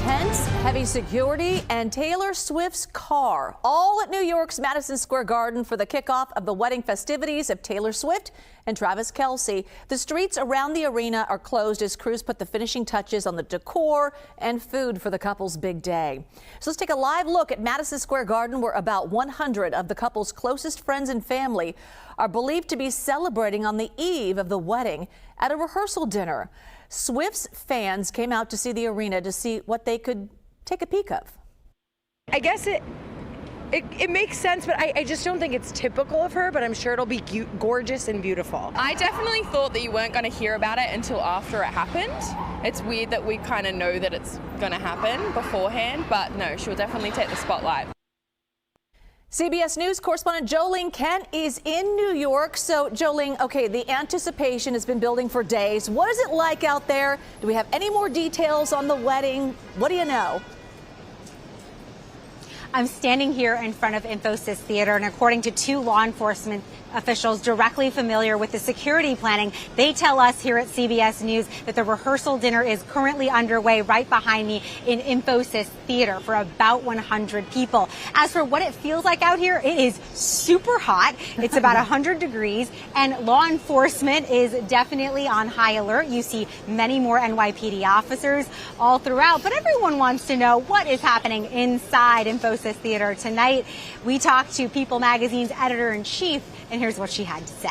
Intense, heavy security, and Taylor Swift's car, all at New York's Madison Square Garden for the kickoff of the wedding festivities of Taylor Swift and Travis Kelce. The streets around the arena are closed as crews put the finishing touches on the decor and food for the couple's big day. So let's take a live look at Madison Square Garden, where about 100 of the couple's closest friends and family are believed to be celebrating on the eve of the wedding at a rehearsal dinner. Swift's fans came out to see the arena to see what they could take a peek of. I guess it makes sense, but I just don't think it's typical of her, but I'm sure it'll be gorgeous and beautiful. I definitely thought that you weren't going to hear about it until after it happened. It's weird that we kind of know that it's going to happen beforehand, but no, she'll definitely take the spotlight. CBS News correspondent Jo Ling Kent is in New York. So, Jo Ling, okay, the anticipation has been building for days. What is it like out there? Do we have any more details on the wedding? What do you know? I'm standing here in front of Infosys Theater, and according to two law enforcement officials directly familiar with the security planning, they tell us here at CBS News that the rehearsal dinner is currently underway right behind me in Infosys Theater for about 100 people. As for what it feels like out here, it is super hot. It's about 100 degrees, and law enforcement is definitely on high alert. You see many more NYPD officers all throughout, but everyone wants to know what is happening inside Infosys Theater tonight. We talked to People Magazine's editor-in-chief, and here's what she had to say.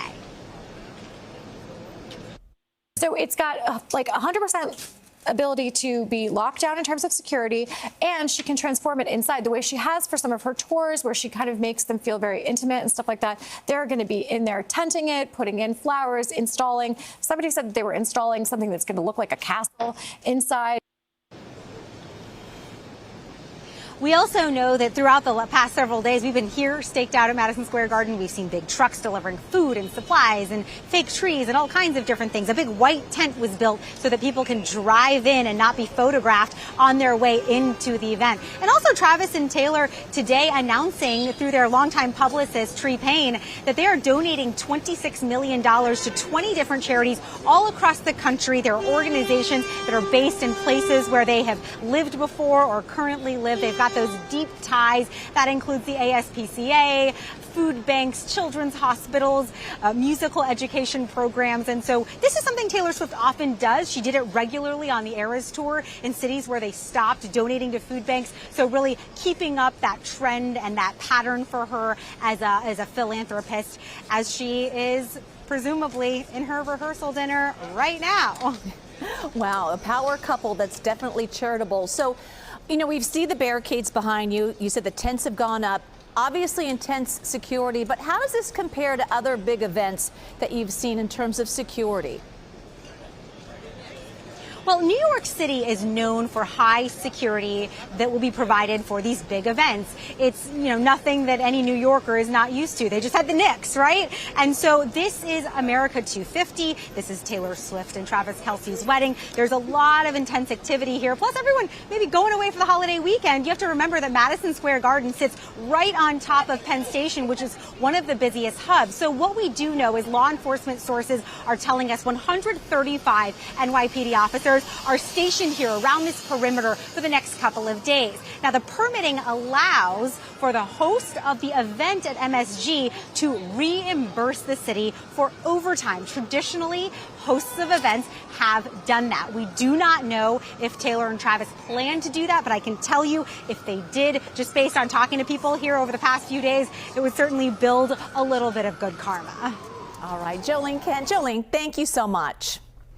So it's got like 100% ability to be locked down in terms of security, and she can transform it inside the way she has for some of her tours, where she kind of makes them feel very intimate and stuff like that. They're going to be in there tenting it, putting in flowers, installing. Somebody said that they were installing something that's going to look like a castle inside. We also know that throughout the past several days, we've been here staked out at Madison Square Garden. We've seen big trucks delivering food and supplies and fake trees and all kinds of different things. A big white tent was built so that people can drive in and not be photographed on their way into the event. And also Travis and Taylor today announcing through their longtime publicist, Tree Payne, that they are donating $26 million to 20 different charities all across the country. There are organizations that are based in places where they have lived before or currently live. They've got those deep ties. That includes the ASPCA, food banks, children's hospitals, musical education programs. And so this is something Taylor Swift often does. She did it regularly on the Eras Tour in cities where they stopped donating to food banks. So really keeping up that trend and that pattern for her as a philanthropist, as she is presumably in her rehearsal dinner right now. Wow, a power couple that's definitely charitable. So, you know, we've seen the barricades behind you. You said the tents have gone up. Obviously intense security, but how does this compare to other big events that you've seen in terms of security? Well, New York City is known for high security that will be provided for these big events. It's, you know, nothing that any New Yorker is not used to. They just had the Knicks, right? And so this is America 250. This is Taylor Swift and Travis Kelce's wedding. There's a lot of intense activity here. Plus, everyone maybe going away for the holiday weekend. You have to remember that Madison Square Garden sits right on top of Penn Station, which is one of the busiest hubs. So what we do know is law enforcement sources are telling us 135 NYPD officers are stationed here around this perimeter for the next couple of days. Now, the permitting allows for the host of the event at MSG to reimburse the city for overtime. Traditionally, hosts of events have done that. We do not know if Taylor and Travis plan to do that, but I can tell you if they did, just based on talking to people here over the past few days, it would certainly build a little bit of good karma. All right, Jo Ling Kent. Jo Ling, thank you so much.